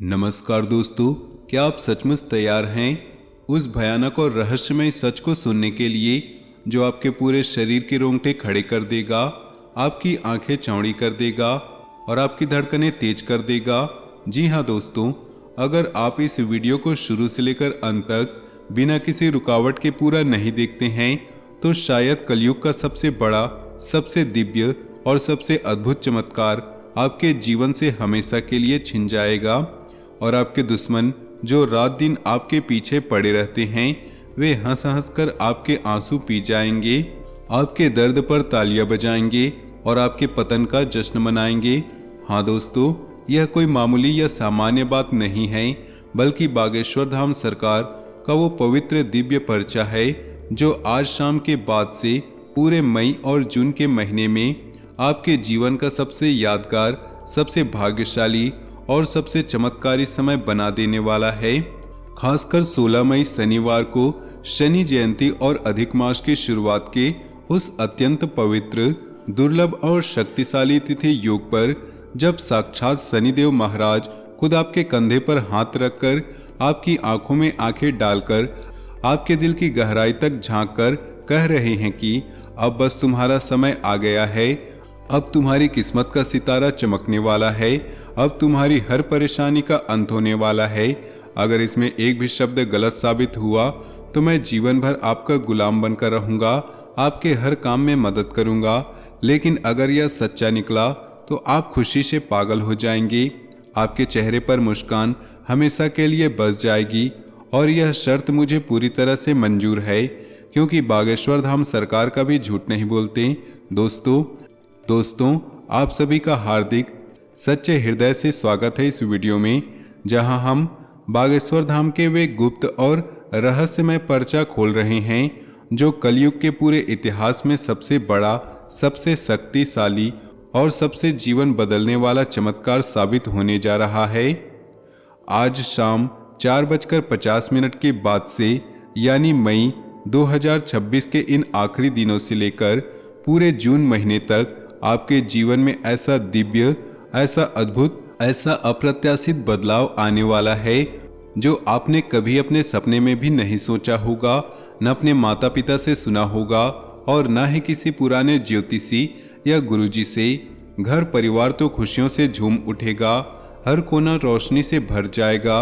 नमस्कार दोस्तों, क्या आप सचमुच तैयार हैं उस भयानक और रहस्यमय सच को सुनने के लिए जो आपके पूरे शरीर के रोंगटे खड़े कर देगा, आपकी आंखें चौड़ी कर देगा और आपकी धड़कनें तेज कर देगा। जी हाँ दोस्तों, अगर आप इस वीडियो को शुरू से लेकर अंत तक बिना किसी रुकावट के पूरा नहीं देखते हैं तो शायद कलयुग का सबसे बड़ा, सबसे दिव्य और सबसे अद्भुत चमत्कार आपके जीवन से हमेशा के लिए छिन जाएगा और आपके दुश्मन जो रात दिन आपके पीछे पड़े रहते हैं वे हंस हंस कर आपके आंसू पी जाएंगे, आपके दर्द पर तालियां बजाएंगे और आपके पतन का जश्न मनाएंगे। हाँ दोस्तों, यह कोई मामूली या सामान्य बात नहीं है, बल्कि बागेश्वर धाम सरकार का वो पवित्र दिव्य पर्चा है जो आज शाम के बाद से पूरे मई और जून के महीने में आपके जीवन का सबसे यादगार, सबसे भाग्यशाली और सबसे चमत्कारी समय बना देने वाला है। खासकर 16 मई शनिवार को शनि जयंती और अधिक मास की शुरुआत के उस अत्यंत पवित्र, दुर्लभ और शक्तिशाली तिथि योग पर जब साक्षात शनिदेव महाराज खुद आपके कंधे पर हाथ रखकर, आपकी आंखों में आंखें डालकर, आपके दिल की गहराई तक झांक कर कह रहे हैं कि अब बस तुम्हारा समय आ गया है, अब तुम्हारी किस्मत का सितारा चमकने वाला है, अब तुम्हारी हर परेशानी का अंत होने वाला है। अगर इसमें एक भी शब्द गलत साबित हुआ तो मैं जीवन भर आपका गुलाम बनकर रहूंगा, आपके हर काम में मदद करूंगा। लेकिन अगर यह सच्चा निकला तो आप खुशी से पागल हो जाएंगे, आपके चेहरे पर मुस्कान हमेशा के लिए बस जाएगी और यह शर्त मुझे पूरी तरह से मंजूर है, क्योंकि बागेश्वर धाम सरकार का भी झूठ नहीं बोलते। दोस्तों, आप सभी का हार्दिक सच्चे हृदय से स्वागत है इस वीडियो में, जहां हम बागेश्वर धाम के वे गुप्त और रहस्यमय पर्चा खोल रहे हैं जो कलयुग के पूरे इतिहास में सबसे बड़ा, सबसे शक्तिशाली और सबसे जीवन बदलने वाला चमत्कार साबित होने जा रहा है। आज शाम 4:50 के बाद से, यानी मई 2026 के इन आखिरी दिनों से लेकर पूरे जून महीने तक आपके जीवन में ऐसा दिव्य, ऐसा अद्भुत, ऐसा अप्रत्याशित बदलाव आने वाला है जो आपने कभी अपने सपने में भी नहीं सोचा होगा, न अपने माता पिता से सुना होगा और न ही किसी पुराने ज्योतिषी या गुरुजी से। घर परिवार तो खुशियों से झूम उठेगा, हर कोना रोशनी से भर जाएगा,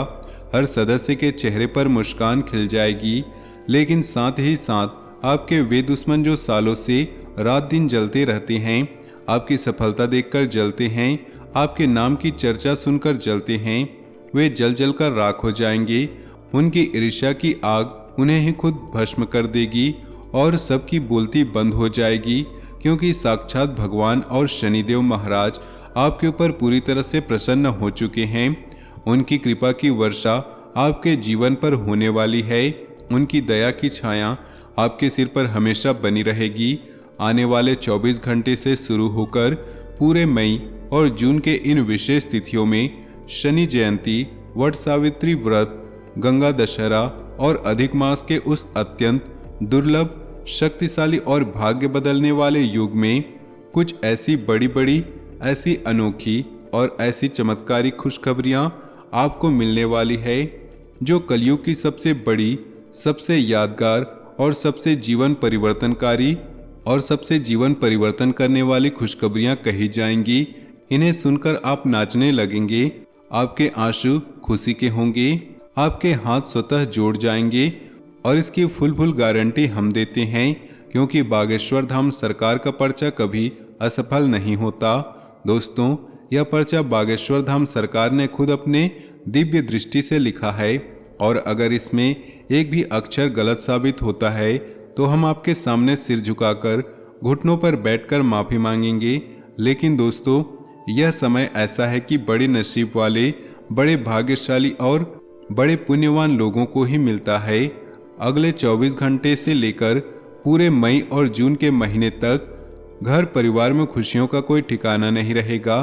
हर सदस्य के चेहरे पर मुस्कान खिल जाएगी। लेकिन साथ ही साथ आपके वे दुश्मन जो सालों से रात दिन जलते रहते हैं, आपकी सफलता देखकर जलते हैं, आपके नाम की चर्चा सुनकर जलते हैं, वे जल जल कर राख हो जाएंगे। उनकी ईर्ष्या की आग उन्हें ही खुद भस्म कर देगी और सबकी बोलती बंद हो जाएगी, क्योंकि साक्षात भगवान और शनिदेव महाराज आपके ऊपर पूरी तरह से प्रसन्न हो चुके हैं। उनकी कृपा की वर्षा आपके जीवन पर होने वाली है, उनकी दया की छाया आपके सिर पर हमेशा बनी रहेगी। आने वाले 24 घंटे से शुरू होकर पूरे मई और जून के इन विशेष तिथियों में शनि जयंती, वट सावित्री व्रत, गंगा दशहरा और अधिक मास के उस अत्यंत दुर्लभ, शक्तिशाली और भाग्य बदलने वाले युग में कुछ ऐसी बड़ी बड़ी, ऐसी अनोखी और ऐसी चमत्कारी खुशखबरियां आपको मिलने वाली है जो कलयुग की सबसे बड़ी, सबसे यादगार और सबसे जीवन परिवर्तन करने वाली खुशखबरियां कही जाएंगी। इन्हें सुनकर आप नाचने लगेंगे, आपके आंसू खुशी के होंगे, आपके हाथ स्वतः जोड़ जाएंगे और इसकी फुल गारंटी हम देते हैं, क्योंकि बागेश्वर धाम सरकार का पर्चा कभी असफल नहीं होता। दोस्तों, यह पर्चा बागेश्वर धाम सरकार ने खुद अपने दिव्य दृष्टि से लिखा है और अगर इसमें एक भी अक्षर गलत साबित होता है तो हम आपके सामने सिर झुकाकर, घुटनों पर बैठकर माफ़ी मांगेंगे। लेकिन दोस्तों, यह समय ऐसा है कि बड़े नसीब वाले, बड़े भाग्यशाली और बड़े पुण्यवान लोगों को ही मिलता है। अगले 24 घंटे से लेकर पूरे मई और जून के महीने तक घर परिवार में खुशियों का कोई ठिकाना नहीं रहेगा।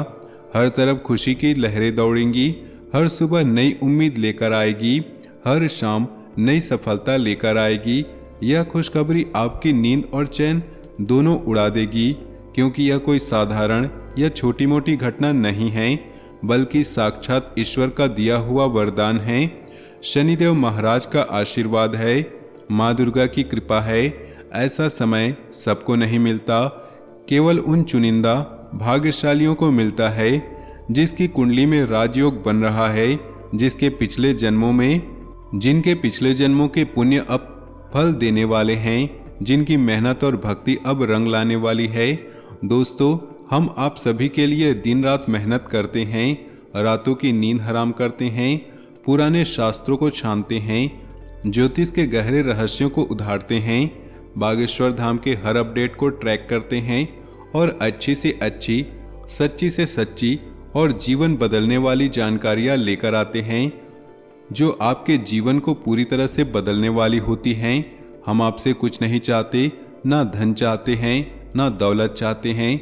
हर तरफ खुशी की लहरें दौड़ेंगी, हर सुबह नई उम्मीद लेकर आएगी, हर शाम नई सफलता लेकर आएगी। यह खुशखबरी आपकी नींद और चैन दोनों उड़ा देगी, क्योंकि यह कोई साधारण या छोटी मोटी घटना नहीं है, बल्कि साक्षात ईश्वर का दिया हुआ वरदान है। शनिदेव महाराज का आशीर्वाद है, माँ दुर्गा की कृपा है। ऐसा समय सबको नहीं मिलता, केवल उन चुनिंदा भाग्यशालियों को मिलता है जिसकी कुंडली में राजयोग बन रहा है, जिनके पिछले जन्मों के पुण्य अब फल देने वाले हैं, जिनकी मेहनत और भक्ति अब रंग लाने वाली है। दोस्तों, हम आप सभी के लिए दिन रात मेहनत करते हैं, रातों की नींद हराम करते हैं, पुराने शास्त्रों को छानते हैं, ज्योतिष के गहरे रहस्यों को उधारते हैं, बागेश्वर धाम के हर अपडेट को ट्रैक करते हैं और अच्छी से अच्छी, सच्ची से सच्ची और जीवन बदलने वाली जानकारियाँ लेकर आते हैं जो आपके जीवन को पूरी तरह से बदलने वाली होती हैं। हम आपसे कुछ नहीं चाहते, ना धन चाहते हैं, ना दौलत चाहते हैं।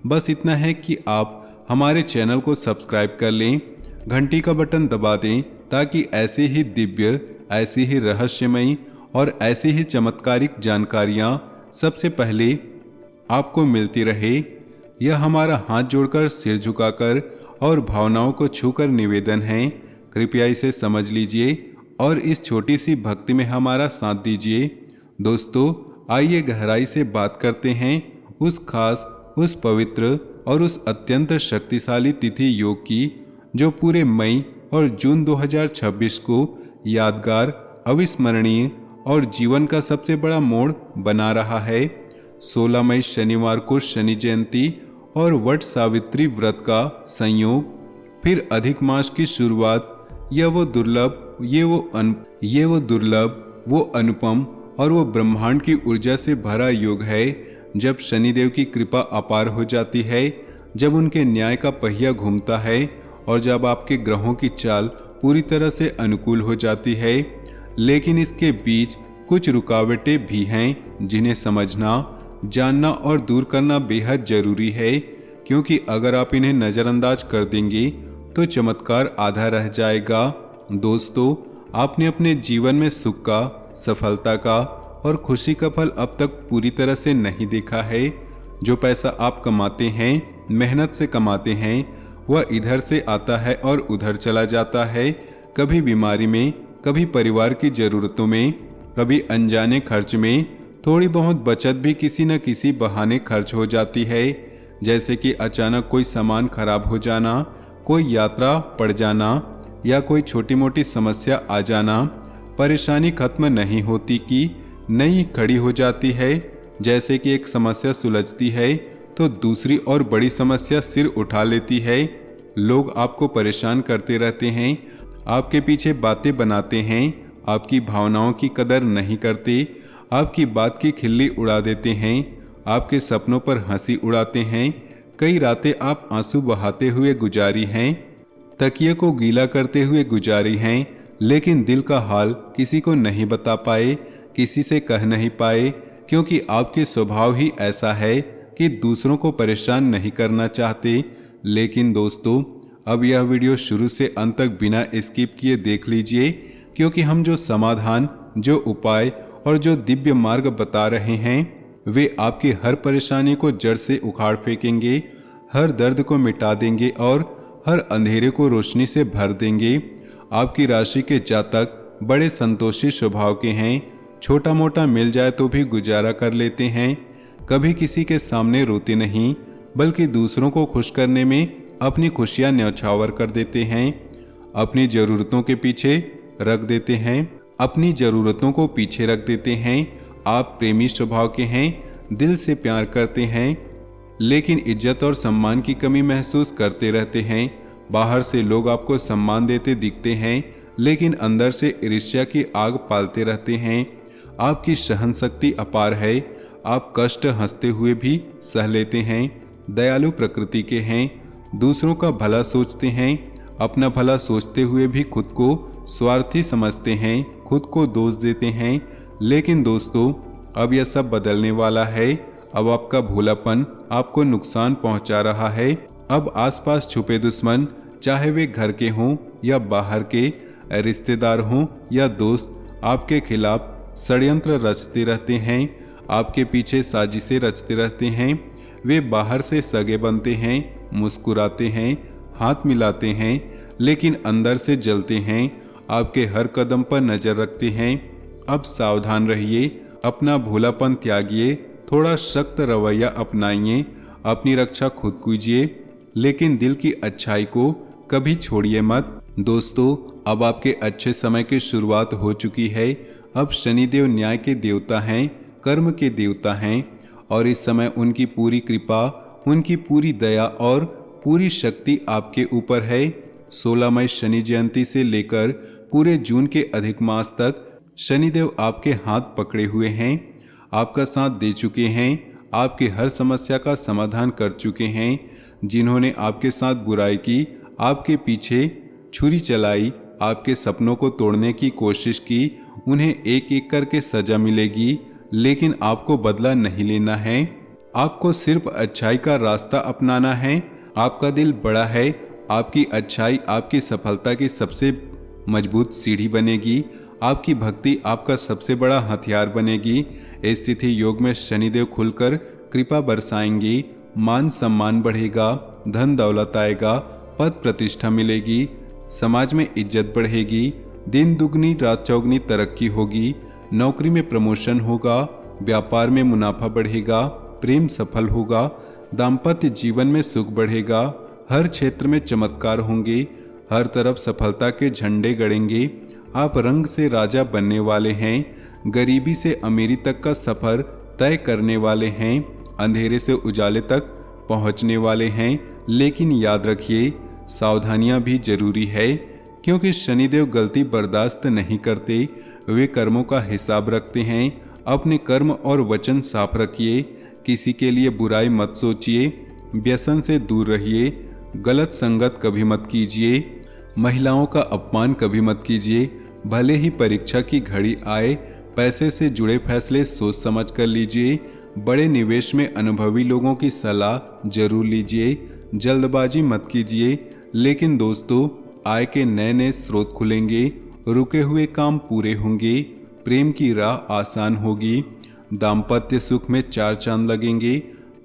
बस इतना है कि आप हमारे चैनल को सब्सक्राइब कर लें, घंटी का बटन दबा दें, ताकि ऐसे ही दिव्य, ऐसी ही रहस्यमयी और ऐसी ही चमत्कारिक जानकारियाँ सबसे पहले आपको मिलती रहे। यह हमारा हाथ जोड़कर, सिर झुकाकर और भावनाओं को छूकर निवेदन है। कृपया इसे समझ लीजिए और इस छोटी सी भक्ति में हमारा साथ दीजिए। दोस्तों, आइए गहराई से बात करते हैं उस खास, उस पवित्र और उस अत्यंत शक्तिशाली तिथि योग की, जो पूरे मई और जून 2026 को यादगार, अविस्मरणीय और जीवन का सबसे बड़ा मोड़ बना रहा है। 16 मई शनिवार को शनि जयंती और वट सावित्री व्रत का संयोग, फिर अधिक मास की शुरुआत। यह वो दुर्लभ, वो अनुपम और वो ब्रह्मांड की ऊर्जा से भरा योग है, जब शनिदेव की कृपा अपार हो जाती है, जब उनके न्याय का पहिया घूमता है और जब आपके ग्रहों की चाल पूरी तरह से अनुकूल हो जाती है। लेकिन इसके बीच कुछ रुकावटें भी हैं जिन्हें समझना, जानना और दूर करना बेहद जरूरी है, क्योंकि अगर आप इन्हें नज़रअंदाज कर देंगे तो चमत्कार आधा रह जाएगा। दोस्तों, आपने अपने जीवन में सुख का, सफलता का और खुशी का फल अब तक पूरी तरह से नहीं देखा है। जो पैसा आप कमाते हैं, मेहनत से कमाते हैं, वह इधर से आता है और उधर चला जाता है। कभी बीमारी में, कभी परिवार की ज़रूरतों में, कभी अनजाने खर्च में। थोड़ी बहुत बचत भी किसी न किसी बहाने खर्च हो जाती है, जैसे कि अचानक कोई सामान खराब हो जाना, कोई यात्रा पड़ जाना या कोई छोटी मोटी समस्या आ जाना। परेशानी खत्म नहीं होती कि नई खड़ी हो जाती है। जैसे कि एक समस्या सुलझती है तो दूसरी और बड़ी समस्या सिर उठा लेती है। लोग आपको परेशान करते रहते हैं, आपके पीछे बातें बनाते हैं, आपकी भावनाओं की कदर नहीं करते, आपकी बात की खिल्ली उड़ा देते हैं, आपके सपनों पर हंसी उड़ाते हैं। कई रातें आप आंसू बहाते हुए गुजारी हैं, तकिए को गीला करते हुए गुजारी हैं, लेकिन दिल का हाल किसी को नहीं बता पाए, किसी से कह नहीं पाए, क्योंकि आपके स्वभाव ही ऐसा है कि दूसरों को परेशान नहीं करना चाहते। लेकिन दोस्तों, अब यह वीडियो शुरू से अंत तक बिना स्किप किए देख लीजिए, क्योंकि हम जो समाधान, जो उपाय और जो दिव्य मार्ग बता रहे हैं, वे आपकी हर परेशानी को जड़ से उखाड़ फेंकेंगे, हर दर्द को मिटा देंगे और हर अंधेरे को रोशनी से भर देंगे। आपकी राशि के जातक बड़े संतोषी स्वभाव के हैं, छोटा मोटा मिल जाए तो भी गुजारा कर लेते हैं, कभी किसी के सामने रोते नहीं, बल्कि दूसरों को खुश करने में अपनी खुशियां न्यौछावर कर देते हैं, अपनी ज़रूरतों के पीछे रख देते हैं, अपनी ज़रूरतों को पीछे रख देते हैं। आप प्रेमी स्वभाव के हैं, दिल से प्यार करते हैं, लेकिन इज्जत और सम्मान की कमी महसूस करते रहते हैं। बाहर से लोग आपको सम्मान देते दिखते हैं, लेकिन अंदर से ईर्ष्या की आग पालते रहते हैं। आपकी सहन शक्ति अपार है, आप कष्ट हंसते हुए भी सह लेते हैं, दयालु प्रकृति के हैं, दूसरों का भला सोचते हैं, अपना भला सोचते हुए भी खुद को स्वार्थी समझते हैं, खुद को दोष देते हैं। लेकिन दोस्तों, अब यह सब बदलने वाला है। अब आपका भोलापन आपको नुकसान पहुंचा रहा है। अब आसपास छुपे दुश्मन, चाहे वे घर के हों या बाहर के, रिश्तेदार हों या दोस्त, आपके खिलाफ षड्यंत्र रचते रहते हैं, आपके पीछे साजिशें रचते रहते हैं। वे बाहर से सगे बनते हैं, मुस्कुराते हैं, हाथ मिलाते हैं लेकिन अंदर से जलते हैं, आपके हर कदम पर नजर रखते हैं। अब सावधान रहिए, अपना भोलापन त्यागिए, थोड़ा सख्त रवैया अपनाइए, अपनी रक्षा खुद कीजिए, लेकिन दिल की अच्छाई को कभी छोड़िए मत। दोस्तों, अब आपके अच्छे समय की शुरुआत हो चुकी है। अब शनिदेव न्याय के देवता हैं, कर्म के देवता हैं और इस समय उनकी पूरी कृपा, उनकी पूरी दया और पूरी शक्ति आपके ऊपर है। 16 मई शनि जयंती से लेकर पूरे जून के अधिक मास तक शनिदेव आपके हाथ पकड़े हुए हैं, आपका साथ दे चुके हैं, आपकी हर समस्या का समाधान कर चुके हैं। जिन्होंने आपके साथ बुराई की, आपके पीछे छुरी चलाई, आपके सपनों को तोड़ने की कोशिश की, उन्हें एक एक करके सजा मिलेगी, लेकिन आपको बदला नहीं लेना है। आपको सिर्फ अच्छाई का रास्ता अपनाना है। आपका दिल बड़ा है, आपकी अच्छाई आपकी सफलता की सबसे मजबूत सीढ़ी बनेगी। आपकी भक्ति आपका सबसे बड़ा हथियार बनेगी। स्थिति योग में शनिदेव खुलकर कृपा बरसाएंगे, मान सम्मान बढ़ेगा, धन दौलत आएगा, पद प्रतिष्ठा मिलेगी, समाज में इज्जत बढ़ेगी, दिन दुगनी रात चौगनी तरक्की होगी, नौकरी में प्रमोशन होगा, व्यापार में मुनाफा बढ़ेगा, प्रेम सफल होगा, दाम्पत्य जीवन में सुख बढ़ेगा, हर क्षेत्र में चमत्कार होंगे, हर तरफ सफलता के झंडे गड़ेंगे। आप रंग से राजा बनने वाले हैं, गरीबी से अमीरी तक का सफर तय करने वाले हैं, अंधेरे से उजाले तक पहुंचने वाले हैं। लेकिन याद रखिए, सावधानियां भी जरूरी है, क्योंकि शनिदेव गलती बर्दाश्त नहीं करते, वे कर्मों का हिसाब रखते हैं। अपने कर्म और वचन साफ रखिए, किसी के लिए बुराई मत सोचिए, व्यसन से दूर रहिए, गलत संगत कभी मत कीजिए, महिलाओं का अपमान कभी मत कीजिए। भले ही परीक्षा की घड़ी आए, पैसे से जुड़े फैसले सोच समझ कर लीजिए। बड़े निवेश में अनुभवी लोगों की सलाह जरूर लीजिए, जल्दबाजी मत कीजिए। लेकिन दोस्तों, आय के नए नए स्रोत खुलेंगे, रुके हुए काम पूरे होंगे, प्रेम की राह आसान होगी, दाम्पत्य सुख में 4 चांद लगेंगे।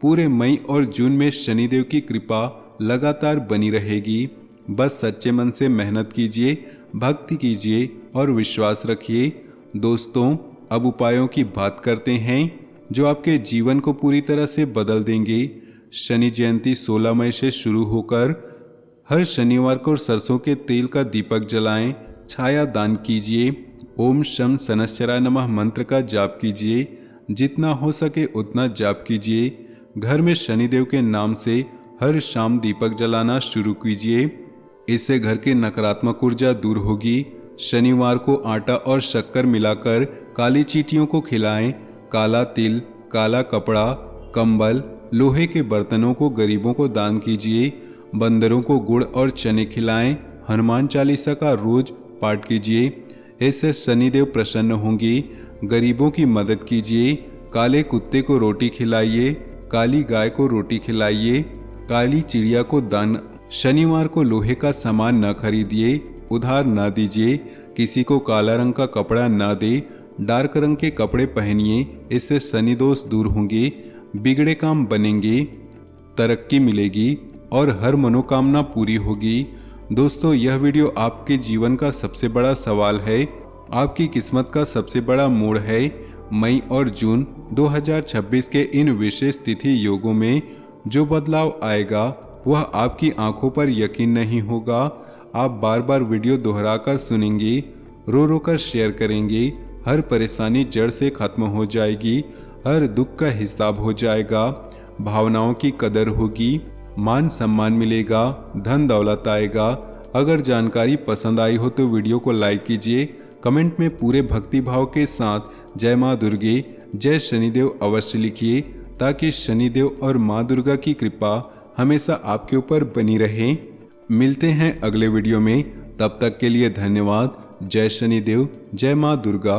पूरे मई और जून में शनिदेव की कृपा लगातार बनी रहेगी। बस सच्चे मन से मेहनत कीजिए, भक्ति कीजिए और विश्वास रखिए। दोस्तों, अब उपायों की बात करते हैं जो आपके जीवन को पूरी तरह से बदल देंगे। शनि जयंती 16 मई से शुरू होकर हर शनिवार को सरसों के तेल का दीपक जलाएं, छाया दान कीजिए, ओम शम शनश्चराय नमः मंत्र का जाप कीजिए, जितना हो सके उतना जाप कीजिए। घर में शनिदेव के नाम से हर शाम दीपक जलाना शुरू कीजिए, इससे घर की नकारात्मक ऊर्जा दूर होगी। शनिवार को आटा और शक्कर मिलाकर काली चींटियों को खिलाएं। काला तिल, काला कपड़ा, कंबल, लोहे के बर्तनों को गरीबों को दान कीजिए। बंदरों को गुड़ और चने खिलाएं। हनुमान चालीसा का रोज पाठ कीजिए, इससे शनिदेव प्रसन्न होंगे। गरीबों की मदद कीजिए। काले कुत्ते को रोटी खिलाइए, काली गाय को रोटी खिलाइए, काली चिड़िया को दान। शनिवार को लोहे का सामान न खरीदिए, उधार न दीजिए, किसी को काला रंग का कपड़ा न दे, डार्क रंग के कपड़े पहनिए, इससे शनि दोष दूर होंगे, बिगड़े काम बनेंगे, तरक्की मिलेगी और हर मनोकामना पूरी होगी। दोस्तों, यह वीडियो आपके जीवन का सबसे बड़ा सवाल है, आपकी किस्मत का सबसे बड़ा मोड़ है। मई और जून 2026 के इन विशेष तिथि योगों में जो बदलाव आएगा वह आपकी आंखों पर यकीन नहीं होगा। आप बार बार वीडियो दोहराकर सुनेंगे, रो रो कर शेयर करेंगे, हर परेशानी जड़ से खत्म हो जाएगी, हर दुख का हिसाब हो जाएगा, भावनाओं की कदर होगी, मान सम्मान मिलेगा, धन दौलत आएगा। अगर जानकारी पसंद आई हो तो वीडियो को लाइक कीजिए, कमेंट में पूरे भक्ति भाव के साथ जय माँ दुर्गे, जय शनिदेव अवश्य लिखिए, ताकि शनिदेव और माँ दुर्गा की कृपा हमेशा आपके ऊपर बनी रहे। मिलते हैं अगले वीडियो में, तब तक के लिए धन्यवाद। जय शनिदेव, जय माँ दुर्गा।